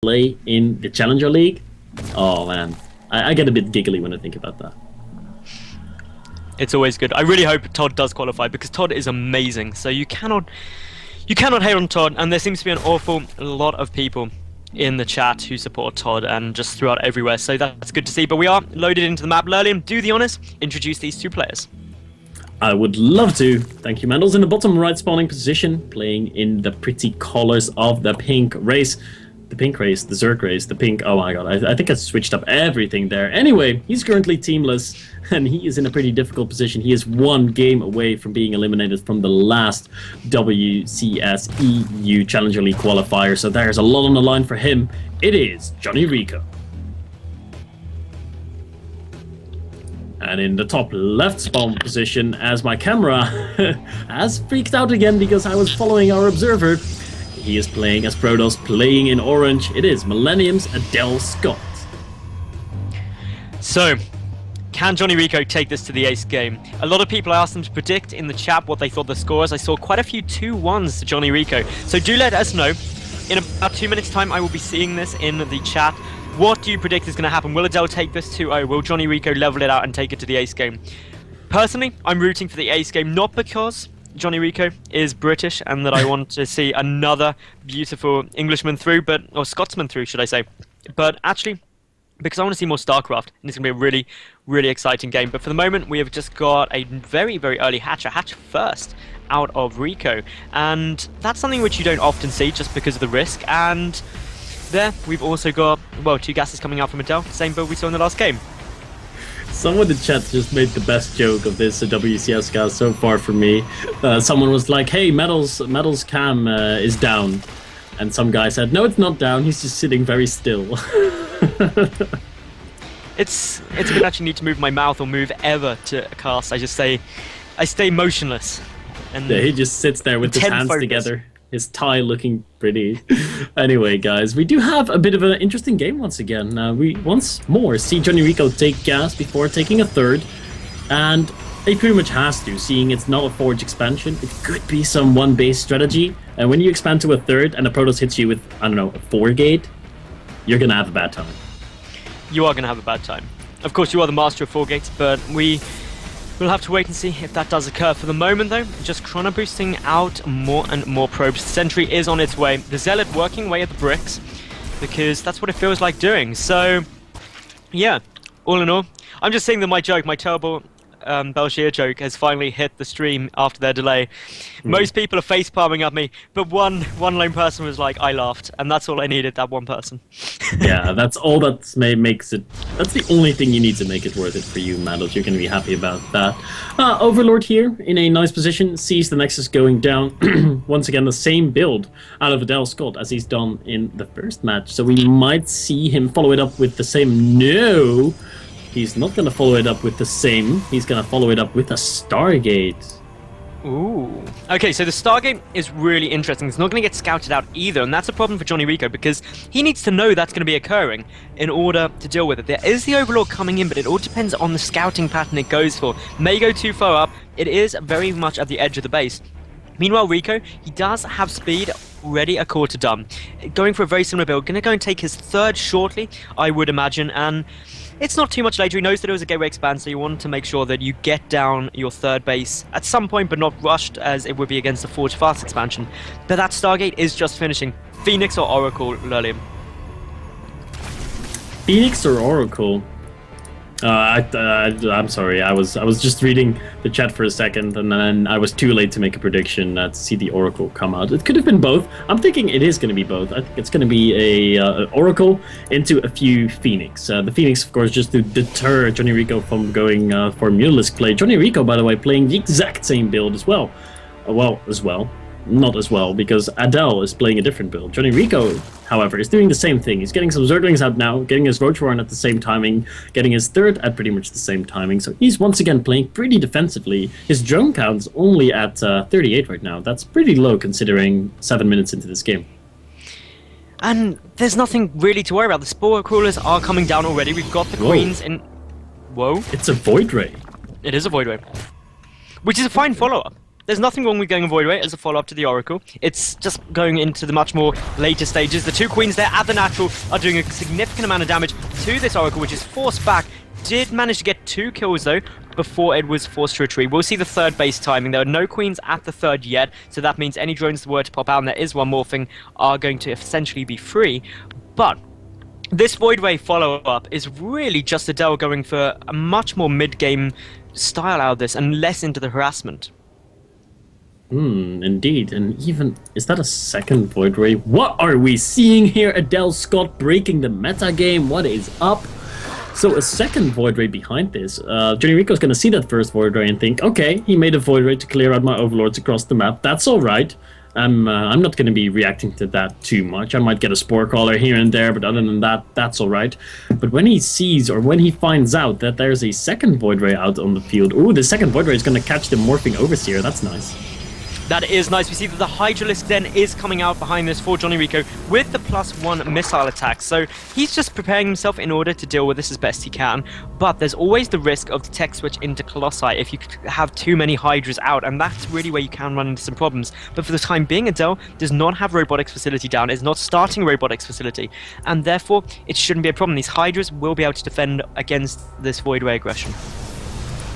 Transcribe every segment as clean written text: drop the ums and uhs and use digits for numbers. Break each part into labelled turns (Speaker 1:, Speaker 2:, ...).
Speaker 1: play in the Challenger League. Oh man, I get a bit giggly when I think about that.
Speaker 2: It's always good. I really hope Todd does qualify because Todd is amazing. So you cannot hate on Todd, and there seems to be an awful lot of people in the chat who support Todd and just throughout everywhere. So that's good to see. But we are loaded into the map. Lurlian, do the honors. Introduce these two players.
Speaker 1: I would love to. Thank you, Mandels. In the bottom right spawning position, playing in the pretty colors of the pink race. The pink race, the Zerg race, the pink... Oh my god, I think I switched up everything there. Anyway, he's currently teamless, and he is in a pretty difficult position. He is one game away from being eliminated from the last WCS EU Challenger League qualifier, so there's a lot on the line for him. It is JonnyREcco. And in the top left spawn position, as my camera has freaked out again because I was following our observer, he is playing as Protoss, playing in orange. It is Millennium's Adelscott.
Speaker 2: So, can JonnyREcco take this to the ace game? A lot of people asked them to predict in the chat what they thought the score was. I saw quite a few 2-1s to JonnyREcco. So do let us know. In about 2 minutes time, I will be seeing this in the chat. What do you predict is going to happen? Will Adel take this 2-0? Will JonnyREcco level it out and take it to the ace game? Personally, I'm rooting for the ace game, not because JonnyREcco is British and that I want to see another beautiful Englishman through, or Scotsman through, should I say. But actually, because I want to see more Starcraft, and it's going to be a really, really exciting game. But for the moment, we have just got a very, very early hatch, a hatch first out of Rico. And that's something which you don't often see just because of the risk. And there, we've also got, well, 2 gases coming out from Adel, same build we saw in the last game.
Speaker 1: Someone in the chat just made the best joke of this WCS guy so far for me. Someone was like, hey, Metal's cam is down. And some guy said, no, it's not down, he's just sitting very still.
Speaker 2: It's a bit actually need to move my mouth or move ever to cast. I stay motionless. And
Speaker 1: yeah, he just sits there with his hands together. His tie looking pretty. Anyway, guys, we do have a bit of an interesting game once again. We once more see JonnyREcco take gas before taking a third. And he pretty much has to, seeing it's not a Forge expansion. It could be some one-base strategy. And when you expand to a third and the Protoss hits you with, I don't know, a 4-gate, you're going to have a bad time.
Speaker 2: You are going to have a bad time. Of course, you are the master of 4 gates, but we'll have to wait and see if that does occur. For the moment, though, just chrono boosting out more and more probes. The Sentry is on its way. The Zealot working away at the bricks, because that's what it feels like doing. So, yeah, all in all, I'm just saying that my terrible Belgier joke has finally hit the stream after their delay. Most people are face palming at me, but one lone person was like, I laughed, and that's all I needed, that one person.
Speaker 1: Yeah, that's all that makes it. That's the only thing you need to make it worth it for you, Mandels. You're going to be happy about that. Overlord here in a nice position, sees the Nexus going down. Once again, the same build out of Adelscott as he's done in the first match. So we might see him follow it up with the same. No! He's not going to follow it up with the same. He's going to follow it up with a Stargate.
Speaker 2: Ooh. Okay, so the Stargate is really interesting. It's not going to get scouted out either, and that's a problem for JonnyREcco because he needs to know that's going to be occurring in order to deal with it. There is the Overlord coming in, but it all depends on the scouting pattern it goes for. May go too far up. It is very much at the edge of the base. Meanwhile, Rico, he does have speed, already a quarter done. Going for a very similar build. Going to go and take his third shortly, I would imagine, and it's not too much later. He knows that it was a gateway expand, so you want to make sure that you get down your third base at some point, but not rushed as it would be against the Forge Fast expansion. But that Stargate is just finishing. Phoenix or Oracle, Lurlian?
Speaker 1: Phoenix or Oracle? I'm sorry. I was just reading the chat for a second, and then I was too late to make a prediction to see the Oracle come out. It could have been both. I'm thinking it is going to be both. I think it's going to be a Oracle into a few Phoenix. The Phoenix, of course, just to deter JonnyREcco from going for Mutalisk play. JonnyREcco, by the way, playing the exact same build as well. Not as well, because Adel is playing a different build. JonnyREcco, however, is doing the same thing. He's getting some Zerglings out now, getting his Roach Warren at the same timing, getting his third at pretty much the same timing. So he's once again playing pretty defensively. His drone count's only at 38 right now. That's pretty low considering 7 minutes into this game.
Speaker 2: And there's nothing really to worry about. The Spore Crawlers are coming down already. We've got the Queens in... Whoa.
Speaker 1: It's a Void Ray.
Speaker 2: It is a Void Ray. Which is a fine follow-up. there's nothing wrong with going a Void Ray as a follow-up to the Oracle. It's just going into the much more later stages. The two Queens there at the natural are doing a significant amount of damage to this Oracle, which is forced back. Did manage to get 2 kills though before it was forced to retreat. We'll see the third base timing. There are no Queens at the third yet, so that means any drones that were to pop out, and there is one more thing, are going to essentially be free. But this Void Ray follow-up is really just Adele going for a much more mid-game style out of this and less into the harassment.
Speaker 1: Indeed. And even, is that a second Void Ray? What are we seeing here? Adelscott breaking the meta game. What is up? So a second Void Ray behind this. JonnyREcco's going to see that first Void Ray and think, okay, he made a Void Ray to clear out my Overlords across the map. That's all right. I'm not going to be reacting to that too much. I might get a Spore Caller here and there, but other than that, that's all right. But when he sees, or when he finds out that there's a second Void Ray out on the field, ooh, the second Void Ray is going to catch the Morphing Overseer. That's nice.
Speaker 2: That is nice. We see that the Hydralisk then is coming out behind this for JonnyREcco with the +1 missile attack. So he's just preparing himself in order to deal with this as best he can. But there's always the risk of the tech switch into Colossi if you have too many Hydras out, and that's really where you can run into some problems. But for the time being, Adele does not have Robotics Facility down, is not starting a Robotics Facility, and therefore it shouldn't be a problem. These Hydras will be able to defend against this Void Ray aggression.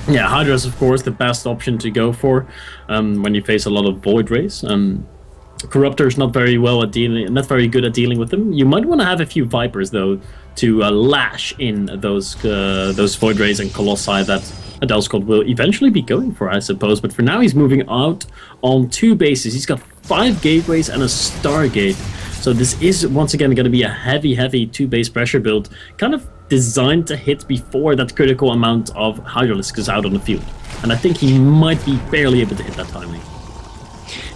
Speaker 1: Yeah, Hydra is of course the best option to go for when you face a lot of Void Rays. Corruptor is not very good at dealing with them. You might want to have a few Vipers though to lash in those Void Rays and Colossi that Adelscott will eventually be going for, I suppose. But for now, he's moving out on 2 bases. He's got 5 gateways and a Stargate. So this is once again going to be a heavy 2-base pressure build, kind of designed to hit before that critical amount of Hydralisk is out on the field. And I think he might be barely able to hit that timing.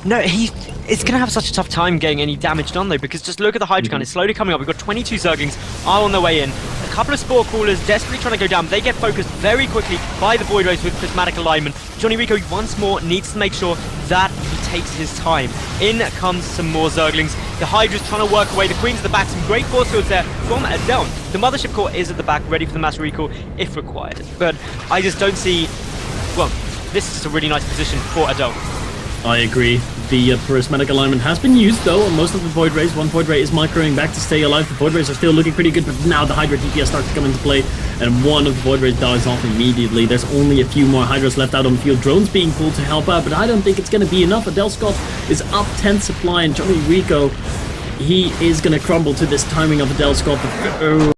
Speaker 2: No, it's going to have such a tough time getting any damage done though, because just look at the Hydra gun. It's slowly coming up. We've got 22 Zerglings all on their way in. A couple of Spore Crawlers desperately trying to go down. They get focused very quickly by the Void Rays with prismatic alignment. JonnyREcco once more needs to make sure that he takes his time. In comes some more Zerglings. The Hydra's trying to work away. The Queen's at the back. Some great force fields there from Adele. The Mothership Core is at the back, ready for the mass recall if required. But I just don't see... Well, this is a really nice position for Adele.
Speaker 1: I agree. The prismatic alignment has been used though on most of the Void Rays. One Void Ray is microing back to stay alive. The Void Rays are still looking pretty good, but now the Hydra DPS starts to come into play, and one of the Void Rays dies off immediately. There's only a few more Hydras left out on the field. Drones being pulled to help out, but I don't think it's going to be enough. Adelscott is up 10 supply, and JonnyREcco, he is going to crumble to this timing of Adelscott.